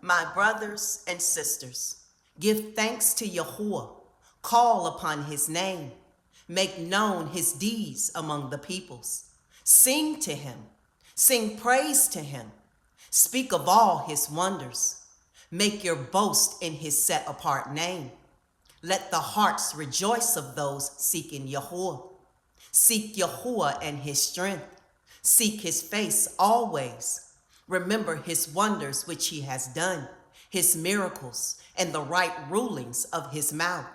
My brothers and sisters, give thanks to Yahuwah, call upon his name, make known his deeds among the peoples. Sing to him, sing praise to him, speak of all his wonders, make your boast in his set apart name. Let the hearts rejoice of those seeking Yahuwah. Seek Yahuwah and his strength, seek his face always. Remember his wonders which he has done, his miracles, and the right rulings of his mouth.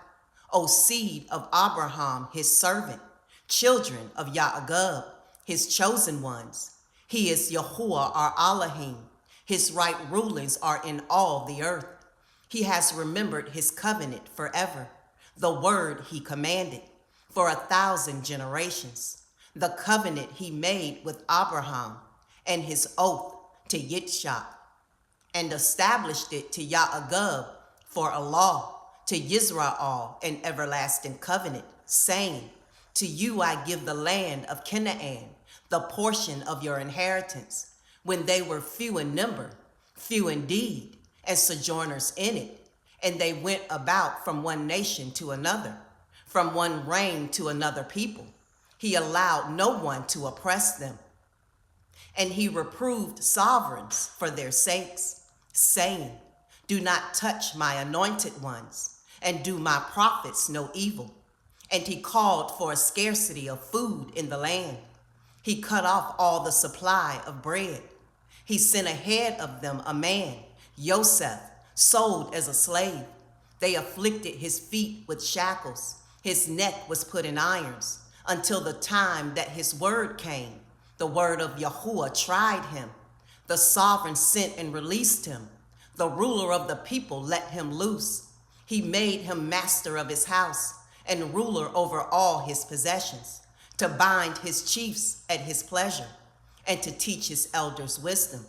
O seed of Abraham, his servant, children of Yaakov, his chosen ones. He is Yahuwah our Elohim. His right rulings are in all the earth. He has remembered his covenant forever, the word he commanded for 1,000 generations, the covenant he made with Abraham and his oath to Yitzchak, and established it to Yaakov for a law, to Yisrael an everlasting covenant, saying, to you I give the land of Canaan, the portion of your inheritance, when they were few in number, few indeed, and sojourners in it. And they went about from one nation to another, from one reign to another people. He allowed no one to oppress them. And he reproved sovereigns for their sakes, saying, do not touch my anointed ones, and do my prophets no evil. And he called for a scarcity of food in the land. He cut off all the supply of bread. He sent ahead of them a man, Joseph, sold as a slave. They afflicted his feet with shackles. His neck was put in irons until the time that his word came. The word of Yahuwah tried him. The sovereign sent and released him. The ruler of the people let him loose. He made him master of his house and ruler over all his possessions, to bind his chiefs at his pleasure and to teach his elders wisdom.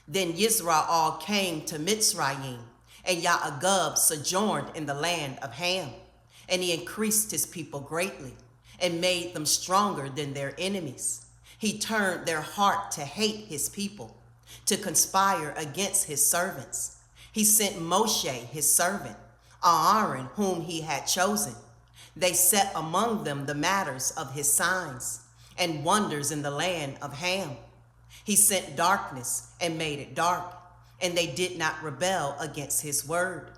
Then Yisrael came to Mitzrayim, and Yaakov sojourned in the land of Ham. And he increased his people greatly and made them stronger than their enemies. He turned their heart to hate his people, to conspire against his servants. He sent Moshe, his servant, Aaron, whom he had chosen. They set among them the matters of his signs and wonders in the land of Ham. He sent darkness and made it dark, and they did not rebel against his word.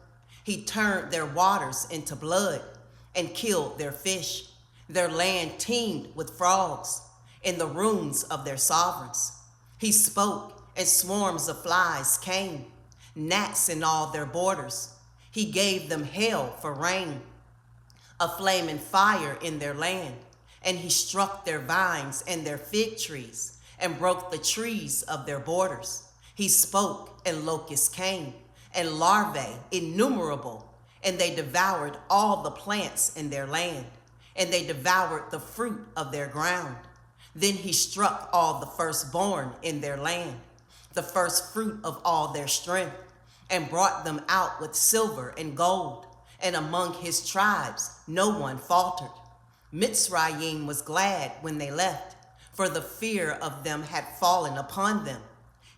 He turned their waters into blood and killed their fish. Their land teemed with frogs in the rooms of their sovereigns. He spoke, and swarms of flies came, gnats in all their borders. He gave them hail for rain, a flaming fire in their land, and he struck their vines and their fig trees, and broke the trees of their borders. He spoke, and locusts came, and larvae innumerable, and they devoured all the plants in their land, and they devoured the fruit of their ground. Then he struck all the firstborn in their land, the first fruit of all their strength, and brought them out with silver and gold, and among his tribes no one faltered. Mitzrayim was glad when they left, for the fear of them had fallen upon them.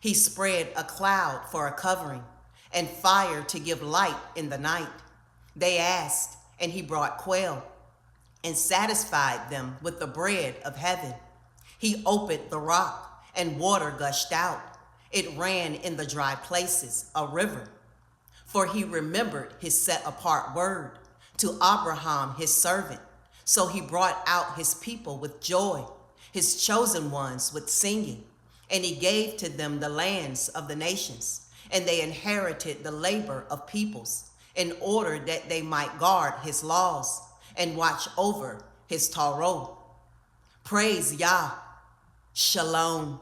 He spread a cloud for a covering, and fire to give light in the night. They asked, and he brought quail, and satisfied them with the bread of heaven. He opened the rock, and water gushed out. It ran in the dry places, a river. For he remembered his set-apart word to Abraham his servant. So he brought out his people with joy, his chosen ones with singing. And he gave to them the lands of the nations, and they inherited the labor of peoples, in order that they might guard his laws and watch over his Torah. Praise Yah. Shalom.